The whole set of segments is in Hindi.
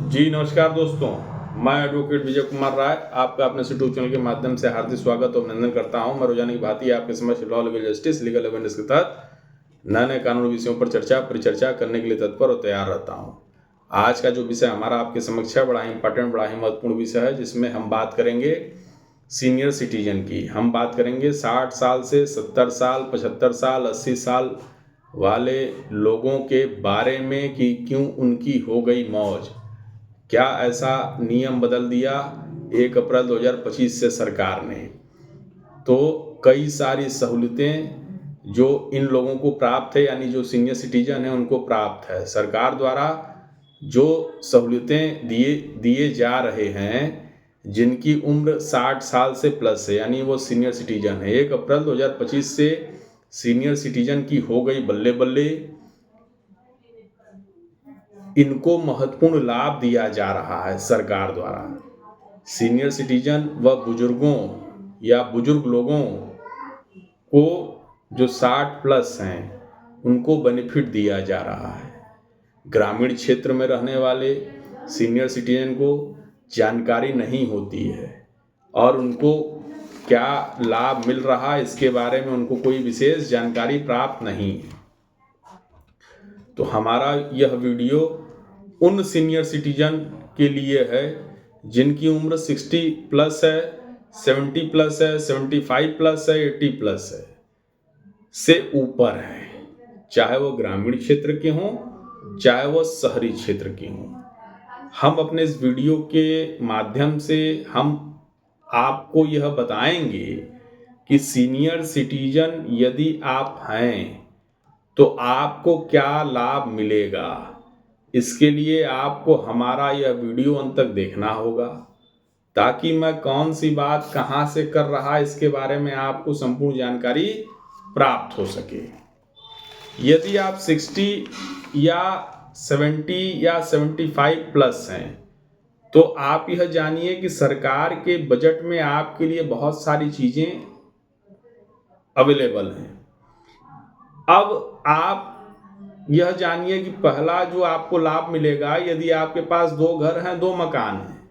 जी नमस्कार दोस्तों, मैं एडवोकेट विजय कुमार राय आपका अपने यूट्यूब चैनल के माध्यम से हार्दिक स्वागत और अभिनंदन करता हूं। मैं रोजाना की भांति आपके समक्ष law, legal justice, legal awareness के तहत नए नए कानूनी विषयों पर परिचर्चा करने के लिए तत्पर और तैयार रहता हूं। आज का जो विषय हमारा आपके समक्ष है बड़ा ही इंपॉर्टेंट, बड़ा ही महत्वपूर्ण विषय है, जिसमें हम बात करेंगे सीनियर सिटीजन की। हम बात करेंगे 60 साल से 70 साल, 75 साल, 80 साल वाले लोगों के बारे में कि क्यों उनकी हो गई मौज। क्या ऐसा नियम बदल दिया 1 अप्रैल 2025 से सरकार ने, तो कई सारी सहूलतें जो इन लोगों को प्राप्त है, यानी जो सीनियर सिटीजन है उनको प्राप्त है। सरकार द्वारा जो सहूलतें दिए जा रहे हैं, जिनकी उम्र 60 साल से प्लस है, यानी वो सीनियर सिटीजन है, 1 अप्रैल 2025 से सीनियर सिटीजन की हो गई बल्ले बल्ले। इनको महत्वपूर्ण लाभ दिया जा रहा है सरकार द्वारा। सीनियर सिटीजन व बुजुर्गों या बुजुर्ग लोगों को जो 60 प्लस हैं उनको बेनिफिट दिया जा रहा है। ग्रामीण क्षेत्र में रहने वाले सीनियर सिटीजन को जानकारी नहीं होती है और उनको क्या लाभ मिल रहा है इसके बारे में उनको कोई विशेष जानकारी प्राप्त नहीं है। तो हमारा यह वीडियो उन सीनियर सिटीजन के लिए है जिनकी उम्र 60 प्लस है, 70 प्लस है, 75 प्लस है, 80 प्लस है से ऊपर है, चाहे वो ग्रामीण क्षेत्र के हों, चाहे वो शहरी क्षेत्र के हों। हम अपने इस वीडियो के माध्यम से हम आपको यह बताएंगे कि सीनियर सिटीजन यदि आप हैं तो आपको क्या लाभ मिलेगा। इसके लिए आपको हमारा यह वीडियो अंत तक देखना होगा, ताकि मैं कौन सी बात कहां से कर रहा इसके बारे में आपको संपूर्ण जानकारी प्राप्त हो सके। यदि आप 60 या 70 या 75 प्लस हैं तो आप यह जानिए कि सरकार के बजट में आपके लिए बहुत सारी चीजें अवेलेबल हैं। अब आप यह जानिए कि पहला जो आपको लाभ मिलेगा, यदि आपके पास 2 घर हैं, 2 मकान हैं,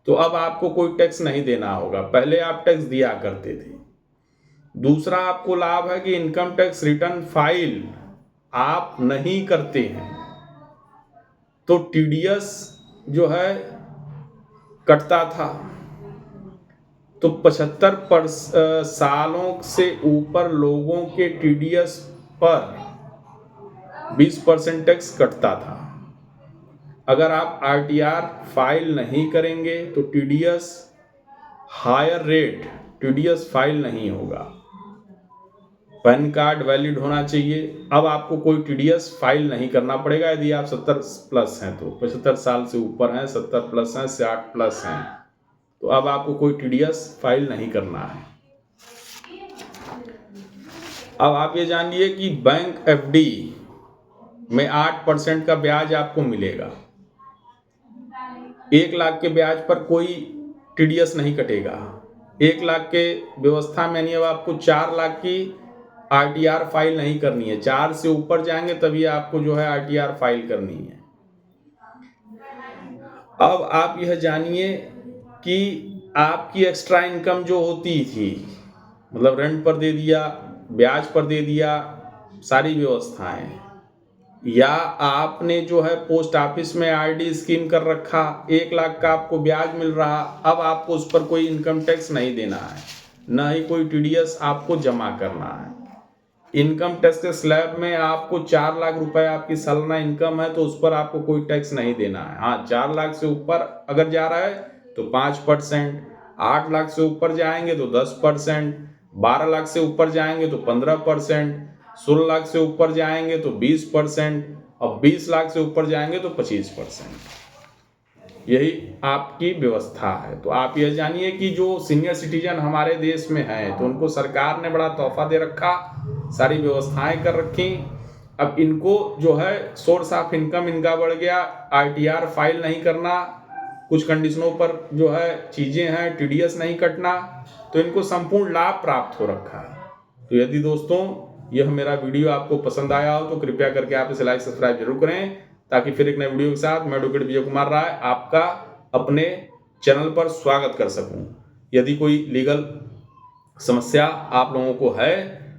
तो अब आपको कोई टैक्स नहीं देना होगा। पहले आप टैक्स दिया करते थे। दूसरा आपको लाभ है कि इनकम टैक्स रिटर्न फाइल आप नहीं करते हैं तो टीडीएस जो है कटता था। तो 75 सालों से ऊपर लोगों के टीडीएस पर 20% टैक्स कटता था। अगर आप आरटीआर फाइल नहीं करेंगे तो TDS higher rate TDS file नहीं होगा। पैन कार्ड वैलिड होना चाहिए। अब आपको कोई टीडीएस फाइल नहीं करना पड़ेगा यदि आप 70 प्लस हैं, तो 75 साल से ऊपर हैं, 70 प्लस हैं, 60 प्लस हैं, तो अब आपको कोई टीडीएस फाइल नहीं करना है। अब आप ये जानिए कि बैंक एफडी में 8% का ब्याज आपको मिलेगा। 1 लाख के ब्याज पर कोई टीडीएस नहीं कटेगा। 1 लाख के व्यवस्था में यानी अब आपको 4 लाख की आरटीआर फाइल नहीं करनी है। 4 से ऊपर जाएंगे तभी आपको जो है आरटीआर फाइल करनी है। अब आप यह जानिए कि आपकी एक्स्ट्रा इनकम जो होती थी, मतलब रेंट पर दे दिया, ब्याज पर दे दिया, सारी व्यवस्थाएं, या आपने जो है पोस्ट ऑफिस में आरडी स्कीम कर रखा, 1 लाख का आपको ब्याज मिल रहा, अब आपको उस पर कोई इनकम टैक्स नहीं देना है, न ही कोई टीडीएस आपको जमा करना है। इनकम टैक्स के स्लैब में आपको 4 लाख रुपए आपकी सालाना इनकम है तो उस पर आपको कोई टैक्स नहीं देना है। हाँ, 4 लाख से ऊपर अगर जा रहा है तो 5%, 8 लाख से ऊपर जाएंगे तो 10%, 12 लाख से ऊपर जाएंगे तो 15%, 16 लाख से ऊपर जाएंगे तो 20% और 20 लाख से ऊपर जाएंगे तो 25%। यही आपकी व्यवस्था है। तो आप यह जानिए कि जो सीनियर सिटीजन हमारे देश में हैं तो उनको सरकार ने बड़ा तोहफा दे रखा, सारी व्यवस्थाएं कर रखी। अब इनको जो है सोर्स ऑफ इनकम इनका बढ़ गया, आरटीआर फाइल नहीं करना, कुछ कंडीशनों पर जो है चीजें हैं, टीडीएस नहीं कटना, तो इनको संपूर्ण लाभ प्राप्त हो रखा है। तो यदि दोस्तों यह मेरा वीडियो आपको पसंद आया हो तो कृपया करके आप इसे लाइक सब्सक्राइब जरूर करें ताकि फिर एक नए वीडियो के साथ मैं एडवोकेट विजय कुमार राय आपका अपने चैनल पर स्वागत कर सकूं। यदि कोई लीगल समस्या आप लोगों को है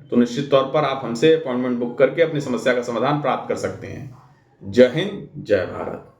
तो निश्चित तौर पर आप हमसे अपॉइंटमेंट बुक करके अपनी समस्या का समाधान प्राप्त कर सकते हैं। जय हिंद, जय भारत।